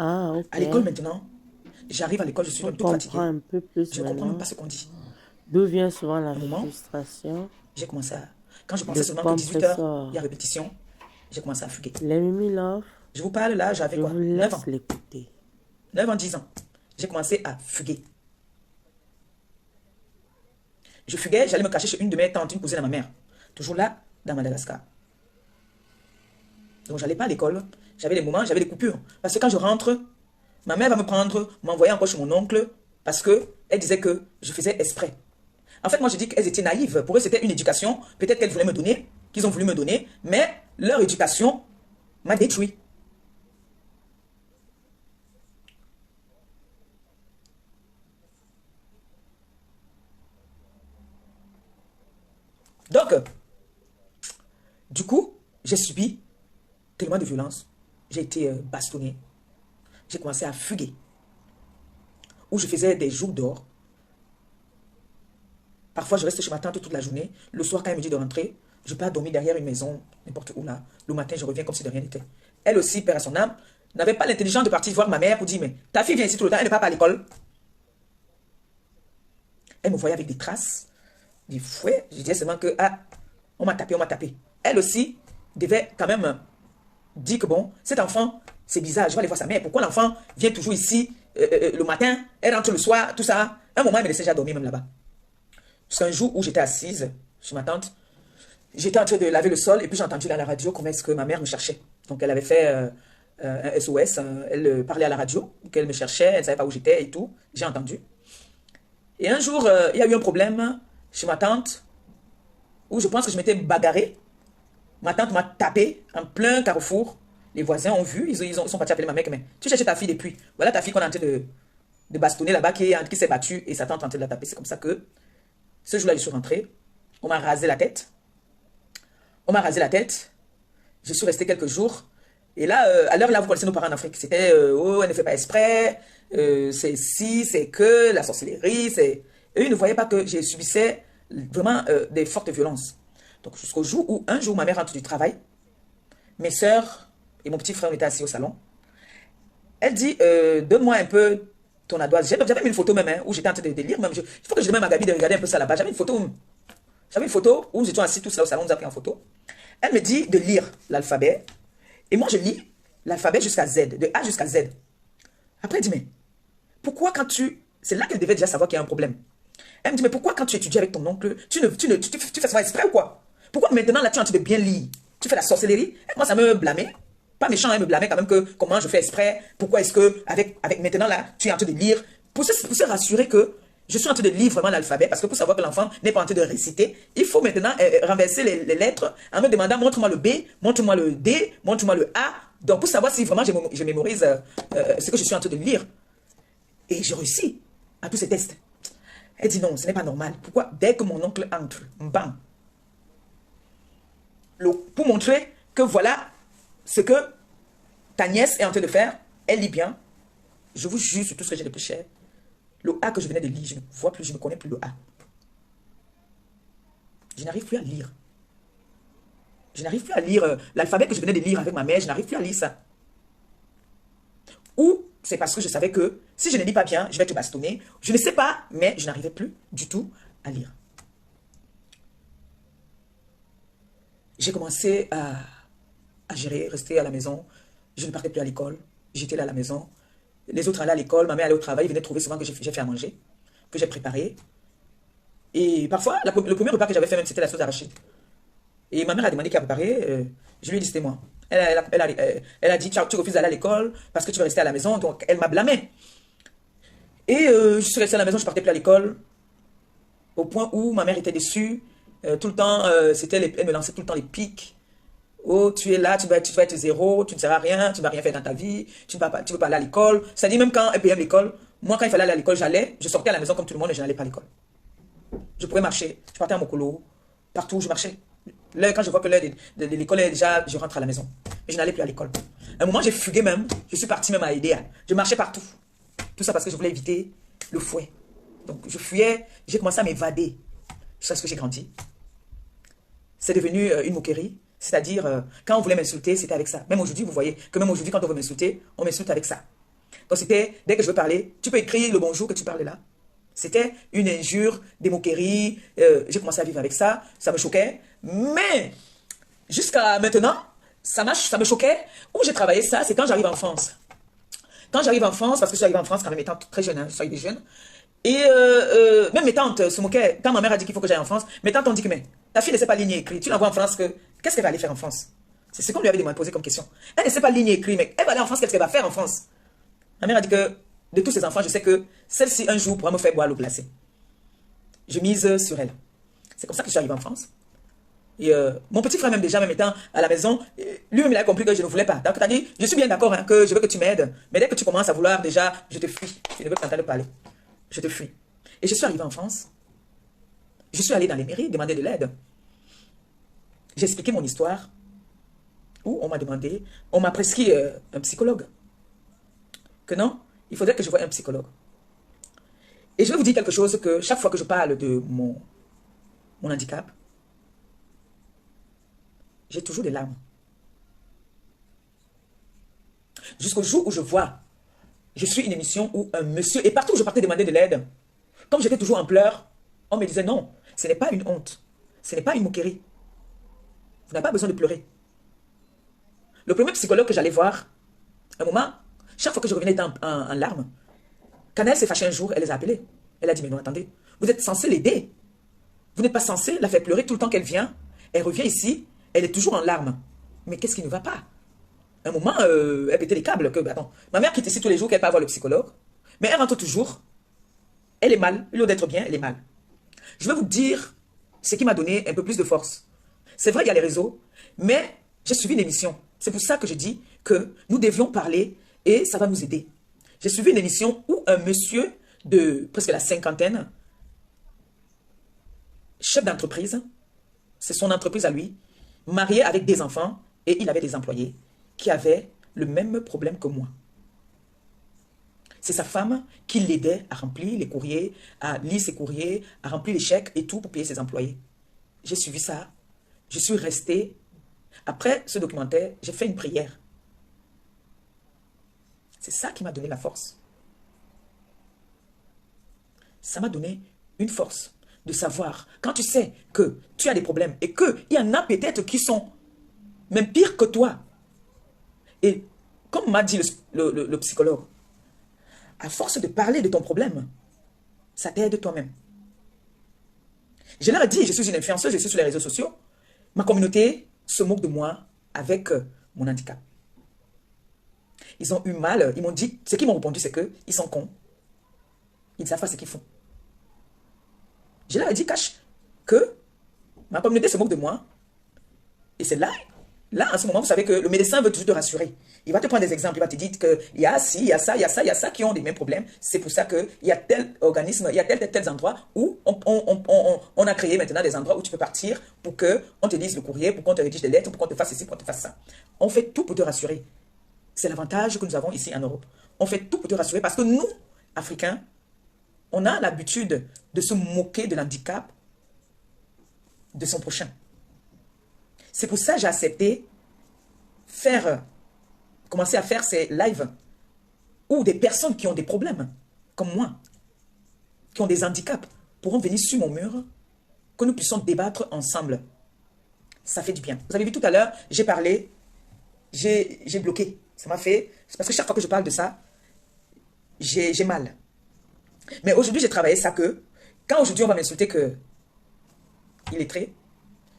Ah, À l'école ok. maintenant, j'arrive à l'école, je suis On même toute comprend fatiguée. un peu plus Je ne comprends même maintenant pas ce qu'on dit. d'où vient souvent la Un moment, frustration. j'ai commencé à... Quand je pensais Le seulement que 18 heures, il y a compresseur. répétition, j'ai commencé à fuguer. Les Mimi Love, Je vous parle là, j'avais je vous quoi? 9 laisse ans. l'écouter. 9 ans, 10 ans. J'ai commencé à fuguer. Je fuguais, j'allais me cacher chez une de mes tantes, une cousine à ma mère. Toujours là, dans Madagascar. Donc j'allais pas à l'école. J'avais des moments, j'avais des coupures. Parce que quand je rentre, ma mère va me prendre, m'envoyer encore chez mon oncle, parce que elle disait que je faisais exprès. En fait, moi je dis qu'elles étaient naïves. Pour eux, c'était une éducation, peut-être qu'elles voulaient me donner, qu'ils ont voulu me donner, mais leur éducation m'a détruit. Donc, du coup, j'ai subi tellement de violence. J'ai été bastonné. J'ai commencé à fuguer. Où je faisais des jours d'or. Parfois, je reste chez ma tante toute la journée. Le soir, quand elle me dit de rentrer, je pars dormir derrière une maison, n'importe où là. Le matin, je reviens comme si de rien n'était. Elle aussi, père à son âme, n'avait pas l'intelligence de partir voir ma mère pour dire, mais ta fille vient ici tout le temps, elle ne part pas à l'école. Elle me voyait avec des traces, des fouets. Je disais seulement que, ah, on m'a tapé, on m'a tapé. Elle aussi devait quand même dire que bon, cet enfant, c'est bizarre, je vais aller voir sa mère. Pourquoi l'enfant vient toujours ici le matin, elle rentre le soir, tout ça. Un moment, elle me laissait déjà dormir même là-bas. C'est un jour où j'étais assise chez ma tante. J'étais en train de laver le sol et puis j'ai entendu à la radio comment est-ce que ma mère me cherchait. Donc elle avait fait un SOS, elle parlait à la radio, qu'elle me cherchait, elle ne savait pas où j'étais et tout. J'ai entendu. Et un jour, il y a eu un problème chez ma tante où je pense que je m'étais bagarrée. Ma tante m'a tapé en plein carrefour. Les voisins ont vu, ils sont partis appeler ma mère. Mais tu cherches ta fille depuis. Voilà ta fille qu'on est en train de bastonner là-bas, qui s'est battue et sa tante est en train de la taper. C'est comme ça que ce jour-là, je suis rentrée. On m'a rasé la tête. On m'a rasé la tête. Je suis restée quelques jours. Et là, à l'heure là, vous connaissez nos parents en Afrique. C'était, oh, elle ne fait pas exprès. C'est si, c'est que, la sorcellerie. Eux, ils ne voyaient pas que j'ai subissais vraiment des fortes violences. Donc, jusqu'au jour où, un jour, ma mère rentre du travail. Mes sœurs et mon petit frère, on était assis au salon. Elle dit, donne-moi un peu ton ardoise. J'avais mis une photo même, hein, où j'étais en train de lire. Même, il faut que je demande à Gabi de regarder un peu ça là-bas. J'avais une photo où nous étions assis tous là au salon, on nous a pris en photo. Elle me dit de lire l'alphabet. Et moi, je lis l'alphabet jusqu'à Z, de A jusqu'à Z. Après, elle dit, mais pourquoi quand tu... C'est là qu'elle devait déjà savoir qu'il y a un problème. Elle me dit, mais pourquoi quand tu étudies avec ton oncle, tu fais ça exprès ou quoi? Pourquoi maintenant là, tu es en train de bien lire? Tu fais la sorcellerie? Elle commence à me blâmer. Pas méchant, elle me blâmait quand même que comment je fais exprès. Pourquoi est-ce que, avec maintenant là, tu es en train de lire? Pour se rassurer que je suis en train de lire vraiment l'alphabet, parce que pour savoir que l'enfant n'est pas en train de réciter, il faut maintenant renverser les lettres en me demandant montre-moi le B, montre-moi le D, montre-moi le A. Donc pour savoir si vraiment je mémorise ce que je suis en train de lire. Et j'ai réussi à tous ces tests. Elle dit non, ce n'est pas normal. Pourquoi? Dès que mon oncle entre, bam, pour montrer que voilà ce que ta nièce est en train de faire, elle lit bien. Je vous jure sur tout ce que j'ai de plus cher. Le A que je venais de lire, je ne vois plus, je ne connais plus le A. Je n'arrive plus à lire. Je n'arrive plus à lire l'alphabet que je venais de lire avec ma mère, je n'arrive plus à lire ça. Ou c'est parce que je savais que si je ne lis pas bien, je vais te bastonner. Je ne sais pas, mais je n'arrivais plus du tout à lire. J'ai commencé à gérer, rester à la maison. Je ne partais plus à l'école. J'étais là à la maison. Les autres allaient à l'école, ma mère allait au travail, ils venaient trouver souvent que j'ai fait à manger, que j'ai préparé. Et parfois, le premier repas que j'avais fait même, c'était la sauce d'arachide. Et ma mère a demandé qui a préparé. Je lui ai dit, c'était moi. Elle a dit, tu refuses d'aller à l'école parce que tu veux rester à la maison. Donc, elle m'a blâmé. Et je suis restée à la maison, je ne partais plus à l'école. Au point où ma mère était déçue. Tout le temps, elle me lançait tout le temps les pics. Oh, tu es là, tu vas être zéro, tu ne seras rien, tu ne vas rien faire dans ta vie, tu ne veux pas aller à l'école. C'est-à-dire, même quand elle payait l'école, moi, quand il fallait aller à l'école, je sortais à la maison comme tout le monde et je n'allais pas à l'école. Je pouvais marcher, je partais à Mokolo, partout où je marchais. Là, quand je vois que l'heure de l'école est déjà, je rentre à la maison. Mais je n'allais plus à l'école. À un moment, j'ai fugué même, je suis partie même à aider. Je marchais partout. Tout ça parce que je voulais éviter le fouet. Donc, je fuyais, j'ai commencé à m'évader. C'est ce que j'ai grandi. C'est devenu une moquerie. C'est-à-dire, quand on voulait m'insulter, c'était avec ça. Même aujourd'hui, vous voyez que même aujourd'hui, quand on veut m'insulter, on m'insulte avec ça. Donc c'était, dès que je veux parler, tu peux écrire le bonjour que tu parles là. C'était une injure, des moqueries. J'ai commencé à vivre avec ça. Ça me choquait. Mais jusqu'à maintenant, ça me choquait. Où j'ai travaillé ça, c'est quand j'arrive en France. Quand j'arrive en France, parce que je suis arrivée en France quand même étant très jeune, hein, je suis arrivée jeune. Et même mes tantes se moquaient. Quand ma mère a dit qu'il faut que j'aille en France, mes tantes ont dit que mais ta fille ne sait pas lire et écrire. Tu l'envoies en France, qu'est-ce qu'elle va aller faire en France? C'est ce qu'on lui avait posé comme question. Elle ne sait pas lire et écrire, mais elle va aller en France, qu'est-ce qu'elle va faire en France? Ma mère a dit que de tous ses enfants, je sais que celle-ci un jour pourra me faire boire l'eau glacée. Je mise sur elle. C'est comme ça que je suis arrivée en France. Et mon petit frère, même déjà, même étant à la maison, lui-même, il a compris que je ne voulais pas. Donc, il a dit, je suis bien d'accord, hein, que je veux que tu m'aides. Mais dès que tu commences à vouloir, déjà, je te fuis. Je ne veux pas t'entendre parler. Je te fuis. Et je suis arrivée en France. Je suis allée dans les mairies demander de l'aide. J'ai expliqué mon histoire. Où on m'a demandé, on m'a prescrit un psychologue. Que non, il faudrait que je voie un psychologue. Et je vais vous dire quelque chose que chaque fois que je parle de mon handicap, j'ai toujours des larmes. Jusqu'au jour où je vois, je suis une émission où un monsieur, et partout où je partais demander de l'aide, comme j'étais toujours en pleurs, on me disait non, ce n'est pas une honte, ce n'est pas une moquerie. Vous n'avez pas besoin de pleurer. Le premier psychologue que j'allais voir, un moment, chaque fois que je revenais en larmes, quand elle s'est fâchée un jour, elle les a appelés. Elle a dit, mais non, attendez, vous êtes censé l'aider. Vous n'êtes pas censé la faire pleurer tout le temps qu'elle vient. Elle revient ici, elle est toujours en larmes. Mais qu'est-ce qui ne va pas? Un moment, elle pétait les câbles. Attends, ma mère quitte ici tous les jours qu'elle part voir le psychologue. Mais elle rentre toujours. Elle est mal. Au lieu d'être bien, elle est mal. Je vais vous dire ce qui m'a donné un peu plus de force. C'est vrai, il y a les réseaux, mais j'ai suivi une émission. C'est pour ça que je dis que nous devions parler et ça va nous aider. J'ai suivi une émission où un monsieur de presque la cinquantaine, chef d'entreprise, c'est son entreprise à lui, marié avec des enfants et il avait des employés qui avaient le même problème que moi. C'est sa femme qui l'aidait à remplir les courriers, à lire ses courriers, à remplir les chèques et tout pour payer ses employés. J'ai suivi ça. Je suis restée. Après ce documentaire, j'ai fait une prière. C'est ça qui m'a donné la force. Ça m'a donné une force de savoir, quand tu sais que tu as des problèmes et qu'il y en a peut-être qui sont même pires que toi. Et comme m'a dit le psychologue, à force de parler de ton problème, ça t'aide toi-même. Je leur ai dit, je suis une influenceuse, je suis sur les réseaux sociaux. Ma communauté se moque de moi avec mon handicap. Ils ont eu mal, ils m'ont dit, ce qu'ils m'ont répondu, c'est qu'ils sont cons. Ils ne savent pas ce qu'ils font. Je leur ai dit, cache, que ma communauté se moque de moi. Et c'est là, en ce moment, vous savez que le médecin veut toujours te rassurer. Il va te prendre des exemples, il va te dire qu'il y a ci, il y a ça, il y a ça, il y a ça qui ont les mêmes problèmes. C'est pour ça qu'il y a tel organisme, il y a tels endroits où on a créé maintenant des endroits où tu peux partir pour qu'on te lise le courrier, pour qu'on te rédige des lettres, pour qu'on te fasse ceci, pour qu'on te fasse ça. On fait tout pour te rassurer. C'est l'avantage que nous avons ici en Europe. On fait tout pour te rassurer parce que nous, Africains, on a l'habitude de se moquer de l'handicap de son prochain. C'est pour ça que j'ai accepté commencer à faire ces lives où des personnes qui ont des problèmes, comme moi, qui ont des handicaps, pourront venir sur mon mur, que nous puissions débattre ensemble. Ça fait du bien. Vous avez vu tout à l'heure, j'ai parlé, j'ai bloqué. Ça m'a fait... C'est parce que chaque fois que je parle de ça, j'ai mal. Mais aujourd'hui, j'ai travaillé ça que, quand aujourd'hui on va m'insulter que illettré,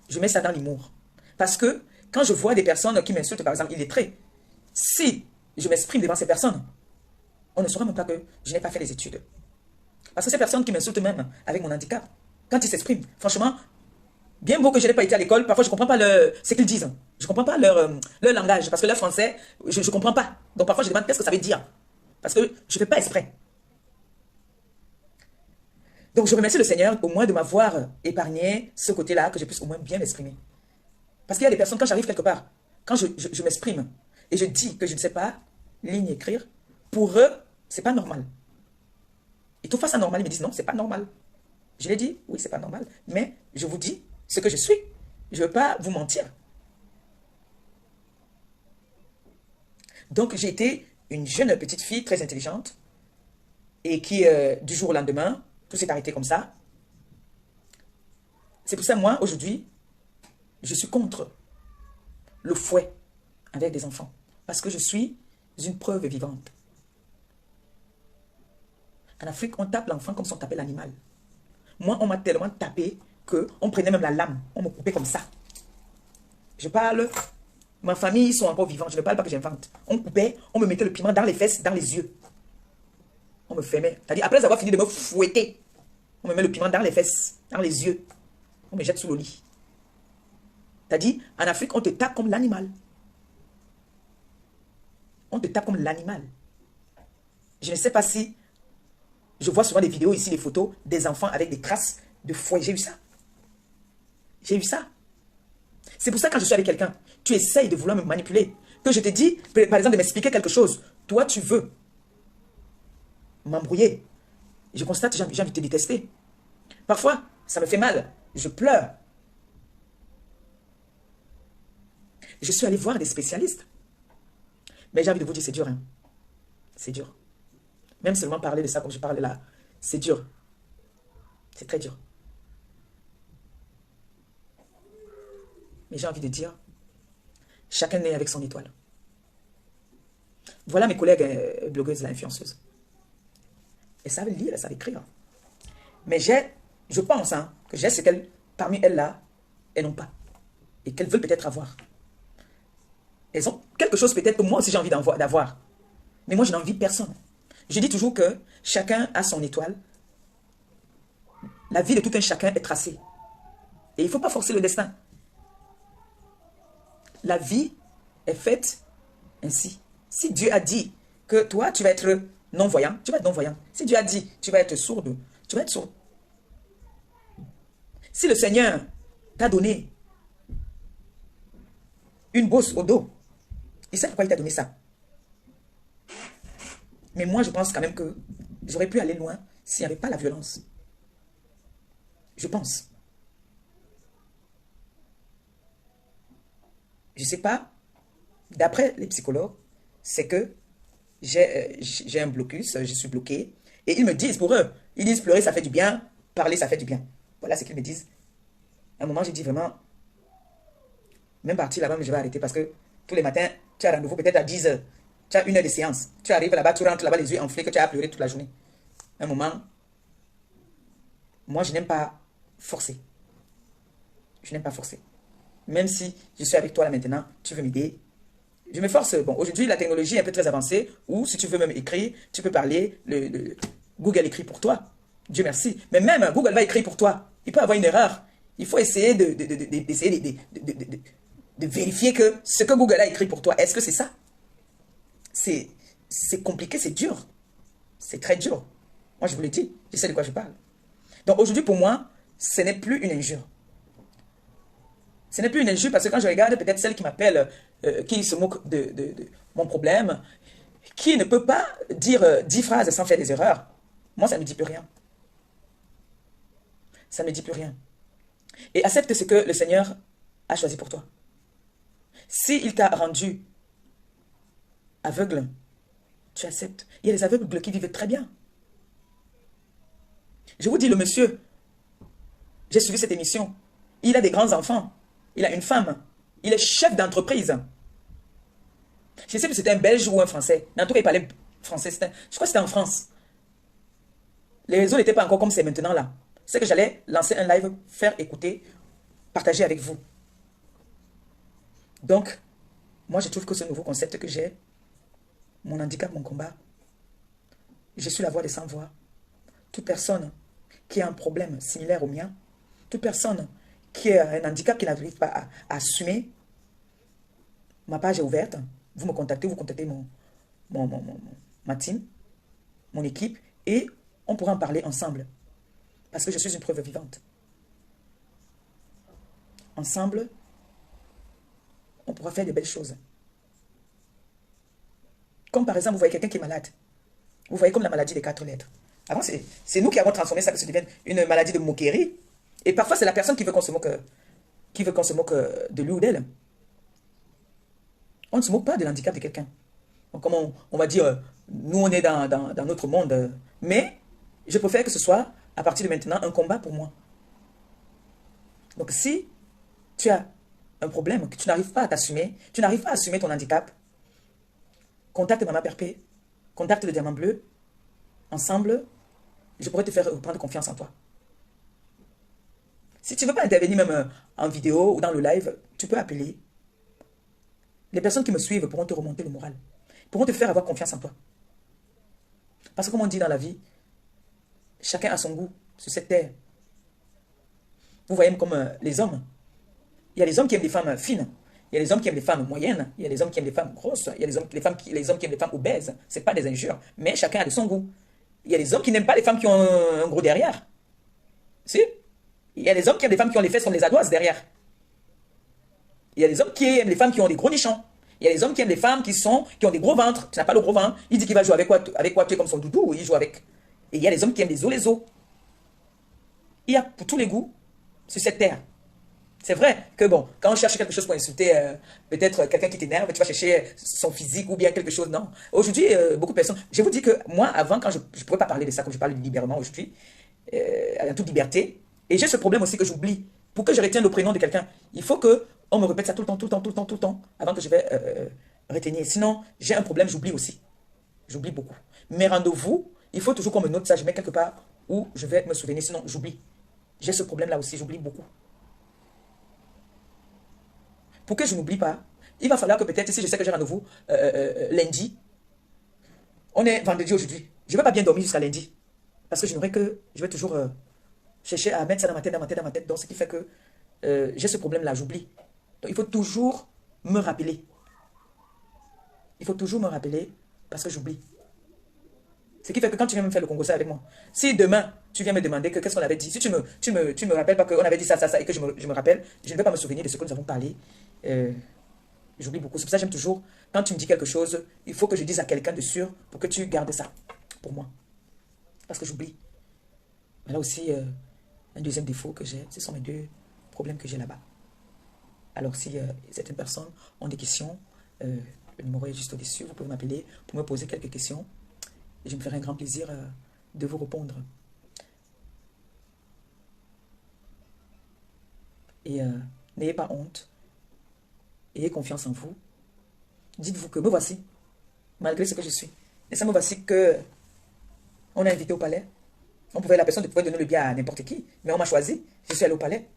je mets ça dans l'humour. Parce que quand je vois des personnes qui m'insultent, par exemple, illettré, si je m'exprime devant ces personnes, on ne saura même pas que je n'ai pas fait les études. Parce que ces personnes qui m'insultent même avec mon handicap, quand ils s'expriment, franchement, bien beau que je n'ai pas été à l'école, parfois je ne comprends pas ce qu'ils disent. Je ne comprends pas leur langage, parce que leur français, je ne comprends pas. Donc parfois je demande qu'est-ce que ça veut dire. Parce que je ne fais pas exprès. Donc je remercie le Seigneur au moins de m'avoir épargné ce côté-là, que je puisse au moins bien m'exprimer. Parce qu'il y a des personnes, quand j'arrive quelque part, quand je m'exprime et je dis que je ne sais pas lire ni écrire, pour eux, c'est pas normal. Ils trouvent pas ça normal, ils me disent non, c'est pas normal. Je l'ai dit, oui, c'est pas normal, mais je vous dis ce que je suis. Je ne veux pas vous mentir. Donc j'ai été une jeune petite fille très intelligente et qui, du jour au lendemain, tout s'est arrêté comme ça. C'est pour ça, moi, aujourd'hui, je suis contre le fouet avec des enfants. Parce que je suis une preuve vivante. En Afrique, on tape l'enfant comme si on tapait l'animal. Moi, on m'a tellement tapé qu'on prenait même la lame. On me coupait comme ça. Je parle... Ma famille, ils sont encore vivants. Je ne parle pas que j'invente. On coupait, on me mettait le piment dans les fesses, dans les yeux. On me fermait. C'est-à-dire, après avoir fini de me fouetter, on me met le piment dans les fesses, dans les yeux. On me jette sous le lit. C'est-à-dire, en Afrique, on te tape comme l'animal. On te tape comme l'animal. Je ne sais pas si... Je vois souvent des vidéos ici, des photos des enfants avec des traces de fouet. J'ai eu ça. J'ai eu ça. C'est pour ça que quand je suis avec quelqu'un, tu essayes de vouloir me manipuler. Que je te dis, par exemple, de m'expliquer quelque chose. Toi, tu veux m'embrouiller. Je constate que j'ai envie de te détester. Parfois, ça me fait mal. Je pleure. Je suis allé voir des spécialistes. Mais j'ai envie de vous dire, c'est dur. Hein? C'est dur. Même seulement parler de ça comme je parle là, c'est dur. C'est très dur. Mais j'ai envie de dire, chacun naît avec son étoile. Voilà mes collègues blogueuses, influenceuses. Elles savent lire, elles savent écrire. Mais je pense hein, que j'ai ce qu'elles, parmi elles là, elles n'ont pas. Et qu'elles veulent peut-être avoir. Elles ont quelque chose peut-être que moi aussi j'ai envie d'avoir. Mais moi je n'envie personne. Je dis toujours que chacun a son étoile. La vie de tout un chacun est tracée. Et il ne faut pas forcer le destin. La vie est faite ainsi. Si Dieu a dit que toi, tu vas être non-voyant, tu vas être non-voyant. Si Dieu a dit que tu vas être sourde, tu vas être sourde. Si le Seigneur t'a donné une bosse au dos, il sait pourquoi il t'a donné ça. Mais moi, je pense quand même que j'aurais pu aller loin s'il n'y avait pas la violence. Je pense. Je ne sais pas, d'après les psychologues, c'est que j'ai un blocus, je suis bloqué. Et ils me disent, pour eux, ils disent pleurer ça fait du bien, parler ça fait du bien. Voilà ce qu'ils me disent. À un moment, j'ai dit vraiment, même partir là-bas, je vais arrêter parce que tous les matins, tu as rendez-vous peut-être à 10 heures. Tu as 1 heure de séance. Tu arrives là-bas, tu rentres là-bas les yeux enflés que tu as pleuré toute la journée. À un moment, moi, je n'aime pas forcer. Je n'aime pas forcer. Même si je suis avec toi là maintenant, tu veux m'aider. Je me force. Bon, aujourd'hui, la technologie est un peu très avancée, ou si tu veux même écrire, tu peux parler, Google écrit pour toi. Dieu merci. Mais même Google va écrire pour toi. Il peut avoir une erreur. Il faut essayer de vérifier que ce que Google a écrit pour toi, est-ce que c'est ça? C'est compliqué, c'est dur. C'est très dur. Moi, je vous le dis, je sais de quoi je parle. Donc aujourd'hui, pour moi, ce n'est plus une injure. Ce n'est plus une injure parce que quand je regarde peut-être celle qui m'appelle, qui se moque de mon problème, qui ne peut pas dire 10 phrases sans faire des erreurs, moi, ça ne me dit plus rien. Ça ne me dit plus rien. Et accepte ce que le Seigneur a choisi pour toi. S'il t'a rendu aveugle, tu acceptes. Il y a des aveugles qui vivent très bien. Je vous dis, le monsieur, j'ai suivi cette émission, il a des grands enfants, il a une femme, il est chef d'entreprise. Je ne sais plus si c'était un Belge ou un Français. En tout cas, il parlait français. Je crois que c'était en France. Les réseaux n'étaient pas encore comme c'est maintenant là. C'est que j'allais lancer un live, faire écouter, partager avec vous. Donc, moi, je trouve que ce nouveau concept que j'ai, mon handicap, mon combat, je suis la voix des sans-voix. Toute personne qui a un problème similaire au mien, toute personne qui a un handicap qui n'arrive pas à assumer, ma page est ouverte. Vous me contactez, vous contactez ma team, mon équipe, et on pourra en parler ensemble. Parce que je suis une preuve vivante. Ensemble, on pourra faire de belles choses. Comme par exemple, vous voyez quelqu'un qui est malade. Vous voyez comme la maladie des 4 lettres. Avant, c'est nous qui avons transformé ça, que ça devienne une maladie de moquerie. Et parfois, c'est la personne qui veut qu'on se moque, de lui ou d'elle. On ne se moque pas de l'handicap de quelqu'un. Donc, comme on va dire, nous, on est dans notre monde. Mais je préfère que ce soit, à partir de maintenant, un combat pour moi. Donc, si tu as un problème, que tu n'arrives pas à t'assumer, tu n'arrives pas à assumer ton handicap, contacte Mama Perpé, contacte le Diamant Bleu. Ensemble, je pourrais te faire reprendre confiance en toi. Si tu ne veux pas intervenir même en vidéo ou dans le live, tu peux appeler. Les personnes qui me suivent pourront te remonter le moral, pourront te faire avoir confiance en toi. Parce que comme on dit dans la vie, chacun a son goût sur cette terre. Vous voyez comme les hommes. Il y a les hommes qui aiment les femmes fines. Il y a les hommes qui aiment les femmes moyennes. Il y a les hommes qui aiment les femmes grosses. Il y a les hommes qui aiment les femmes obèses. Ce n'est pas des injures. Mais chacun a de son goût. Il y a les hommes qui n'aiment pas les femmes qui ont un gros derrière. Si? Il y a les hommes qui aiment les femmes qui ont les fesses comme les adoises derrière. Il y a les hommes qui aiment les femmes qui ont des gros nichons. Il y a les hommes qui aiment les femmes qui ont des gros ventres. Tu n'as pas le gros ventre. Il dit qu'il va jouer avec quoi tu es comme son doudou. Il joue avec. Et il y a les hommes qui aiment les os. Il y a pour tous les goûts sur cette terre. C'est vrai que bon, quand on cherche quelque chose pour insulter peut-être quelqu'un qui t'énerve, tu vas chercher son physique ou bien quelque chose. Non. Aujourd'hui, beaucoup de personnes... Je vous dis que moi, avant, quand je ne pouvais pas parler de ça, comme je parle librement aujourd'hui, en toute liberté, et j'ai ce problème aussi que j'oublie. Pour que je retienne le prénom de quelqu'un, il faut qu'on me répète ça tout le temps, avant que je vais retenir. Sinon, j'ai un problème, j'oublie aussi. J'oublie beaucoup. Mes rendez-vous, il faut toujours qu'on me note ça, je mets quelque part où je vais me souvenir, sinon j'oublie. J'ai ce problème-là aussi, j'oublie beaucoup. Pour que je n'oublie pas, il va falloir que peut-être, si je sais que j'ai rendez-vous lundi, on est vendredi aujourd'hui, je ne vais pas bien dormir jusqu'à lundi. Parce que je vais toujours chercher à mettre ça dans ma tête. Donc, ce qui fait que j'ai ce problème-là, j'oublie. Donc, il faut toujours me rappeler. Il faut toujours me rappeler parce que j'oublie. Ce qui fait que quand tu viens me faire le Congo avec moi, si demain, tu viens me demander qu'est-ce qu'on avait dit, si tu me rappelles pas qu'on avait dit ça, et que je me rappelle, je ne vais pas me souvenir de ce que nous avons parlé. J'oublie beaucoup. C'est pour ça que j'aime toujours, quand tu me dis quelque chose, il faut que je dise à quelqu'un de sûr pour que tu gardes ça pour moi. Parce que j'oublie. Mais là aussi, un deuxième défaut que j'ai, ce sont mes deux problèmes que j'ai là-bas. Alors si certaines personnes ont des questions, le numéro est juste au-dessus, vous pouvez m'appeler pour me poser quelques questions. Et je me ferai un grand plaisir de vous répondre. Et n'ayez pas honte. Ayez confiance en vous. Dites-vous que me voici, malgré ce que je suis. Et ça me voici que on a invité au palais. La personne pouvait donner le bien à n'importe qui, mais on m'a choisi. Je suis allé au palais.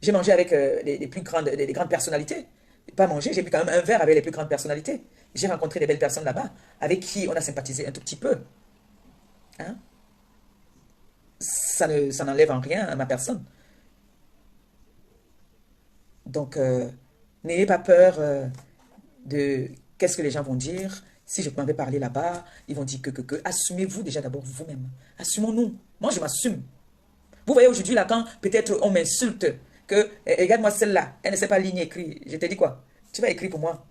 J'ai mangé avec les grandes personnalités. Pas manger, j'ai bu quand même un verre avec les plus grandes personnalités. J'ai rencontré des belles personnes là-bas, avec qui on a sympathisé un tout petit peu. Hein? Ça n'enlève en rien à ma personne. Donc, n'ayez pas peur de qu'est-ce que les gens vont dire. Si je m'en vais parler là-bas, ils vont dire que. Assumez-vous déjà d'abord vous-même. Assumons-nous. Moi, je m'assume. Vous voyez aujourd'hui, là, quand peut-être on m'insulte, que regarde-moi celle-là, elle ne sait pas lire écrire. Je te dis quoi? Tu vas écrire pour moi.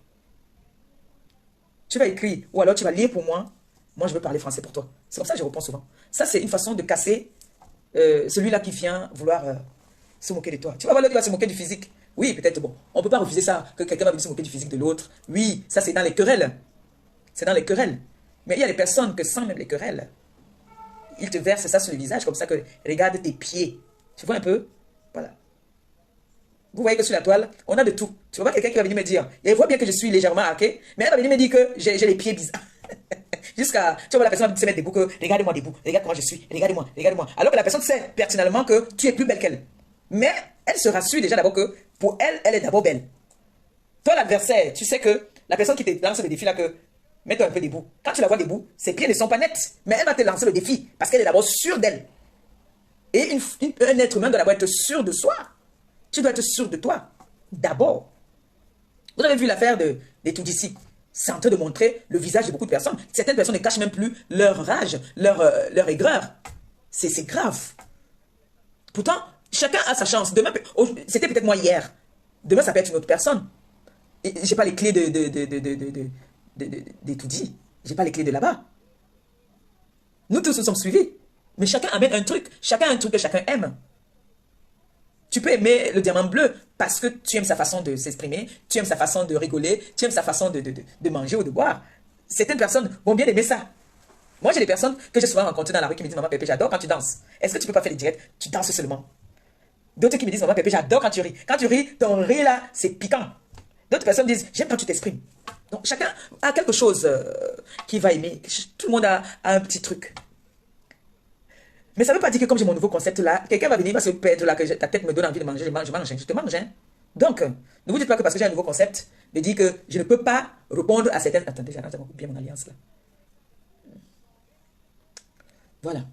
Tu vas écrire, ou alors tu vas lire pour moi. Moi, je veux parler français pour toi. C'est comme ça que je réponds souvent. Ça, c'est une façon de casser celui-là qui vient vouloir se moquer de toi. Tu vas voir l'autre qui va se moquer du physique. Oui, peut-être, bon, on ne peut pas refuser ça, que quelqu'un va venir se moquer du physique de l'autre. Oui, ça, c'est dans les querelles. C'est dans les querelles. Mais il y a des personnes que sans même les querelles, ils te versent ça sur le visage, comme ça que regarde tes pieds. Tu vois un peu? Voilà. Vous voyez que sur la toile, on a de tout. Tu vois pas quelqu'un qui va venir me dire, il voit bien que je suis légèrement hacké, mais elle va venir me dire que j'ai les pieds bizarres. Jusqu'à, tu vois, la personne va se mettre debout, que regardez-moi debout, regarde comment je suis, regardez-moi, regardez-moi. Alors que la personne sait personnellement que tu es plus belle qu'elle. Mais elle se rassure déjà d'abord que pour elle, elle est d'abord belle. Toi, l'adversaire, tu sais que la personne qui te lance le défi là, que mets-toi un peu debout. Quand tu la vois debout, ses pieds ne sont pas nets, mais elle va te lancer le défi parce qu'elle est d'abord sûre d'elle. Et un être humain doit d'abord être sûr de soi. Tu dois être sûr de toi, d'abord. Vous avez vu l'affaire des tout d'ici. C'est en train de montrer le visage de beaucoup de personnes. Certaines personnes ne cachent même plus leur rage, leur aigreur. C'est grave. Pourtant, chacun a sa chance. Demain, c'était peut-être moi hier. Demain, ça peut être une autre personne. Je n'ai pas les clés des tout dit. Je n'ai pas les clés de là-bas. Nous tous nous sommes suivis. Mais chacun amène un truc. Chacun a un truc que chacun aime. Tu peux aimer le diamant bleu parce que tu aimes sa façon de s'exprimer, tu aimes sa façon de rigoler, tu aimes sa façon de manger ou de boire. certaines personnes vont bien aimer ça. Moi, j'ai des personnes que j'ai souvent rencontrées dans la rue qui me disent, maman Pépé, j'adore quand tu danses. Est-ce que tu peux pas faire des directs? Tu danses seulement. D'autres qui me disent, maman Pépé, j'adore quand tu ris. Quand tu ris, ton rire là, c'est piquant. D'autres personnes disent, j'aime quand tu t'exprimes. Donc, chacun a quelque chose qu'il va aimer. Tout le monde a un petit truc. Mais ça ne veut pas dire que comme j'ai mon nouveau concept là, quelqu'un va venir, va se perdre là, que ta tête me donne envie de manger, je mange, je te mange. Hein. Donc, ne vous dites pas que parce que j'ai un nouveau concept, de dire que je ne peux pas répondre à certaines... Attendez, j'arrête bien mon alliance là. Voilà.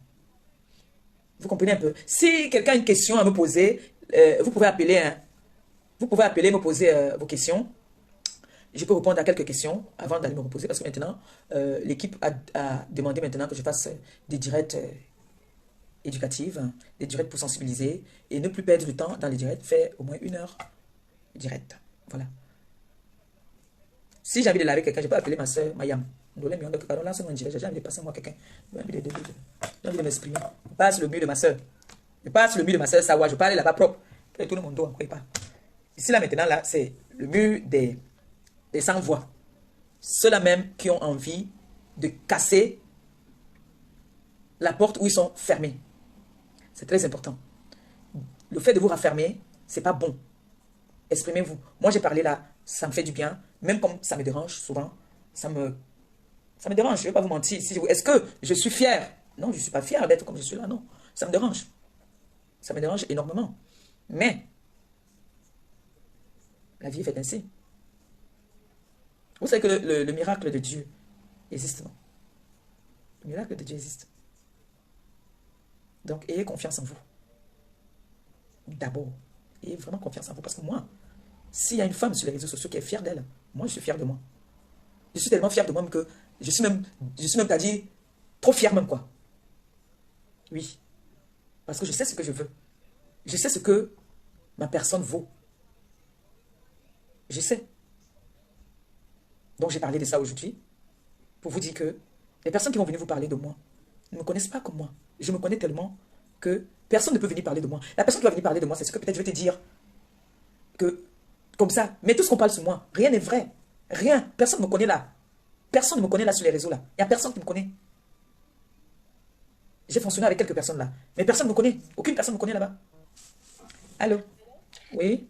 Vous comprenez un peu. Si quelqu'un a une question à me poser, vous pouvez appeler, me poser vos questions. Je peux répondre à quelques questions avant d'aller me reposer parce que maintenant, l'équipe a demandé maintenant que je fasse des directs éducatifs, des directs pour sensibiliser et ne plus perdre du temps dans les directs, faire au moins 1 heure direct. Voilà. Si j'ai envie de laver quelqu'un, je peux appeler ma soeur Mayam. J'ai envie de passer moi quelqu'un. J'ai envie de m'exprimer. Je passe le mur de ma soeur. Je passe le mur de ma soeur Sawa. Je peux aller là-bas propre. Tout le monde doit, ne pas. Ici, là, maintenant, là, c'est le mur des sans-voix. Ceux-là même qui ont envie de casser la porte où ils sont fermés. C'est très important. Le fait de vous raffermer, c'est pas bon. Exprimez-vous. Moi, j'ai parlé là, ça me fait du bien. Même comme ça me dérange souvent, ça me dérange. Je ne vais pas vous mentir. Est-ce que je suis fier? Non, je ne suis pas fier d'être comme je suis là. Non, ça me dérange. Ça me dérange énormément. Mais, la vie est faite ainsi. Vous savez que le miracle de Dieu existe, non? Le miracle de Dieu existe. Donc, ayez confiance en vous. D'abord, ayez vraiment confiance en vous. Parce que moi, s'il y a une femme sur les réseaux sociaux qui est fière d'elle, moi, je suis fier de moi. Je suis tellement fier de moi que je suis même à dire, trop fier même, quoi. Oui. Parce que je sais ce que je veux. Je sais ce que ma personne vaut. Je sais. Donc, j'ai parlé de ça aujourd'hui pour vous dire que les personnes qui vont venir vous parler de moi ne me connaissent pas comme moi. Je me connais tellement que personne ne peut venir parler de moi. La personne qui va venir parler de moi, c'est ce que peut-être je vais te dire que, comme ça, mais tout ce qu'on parle sur moi, rien n'est vrai. Rien. Personne ne me connaît là. Personne ne me connaît là sur les réseaux là. Il n'y a personne qui me connaît. J'ai fonctionné avec quelques personnes là. Mais personne ne me connaît. Aucune personne ne me connaît là-bas. Allô? Oui?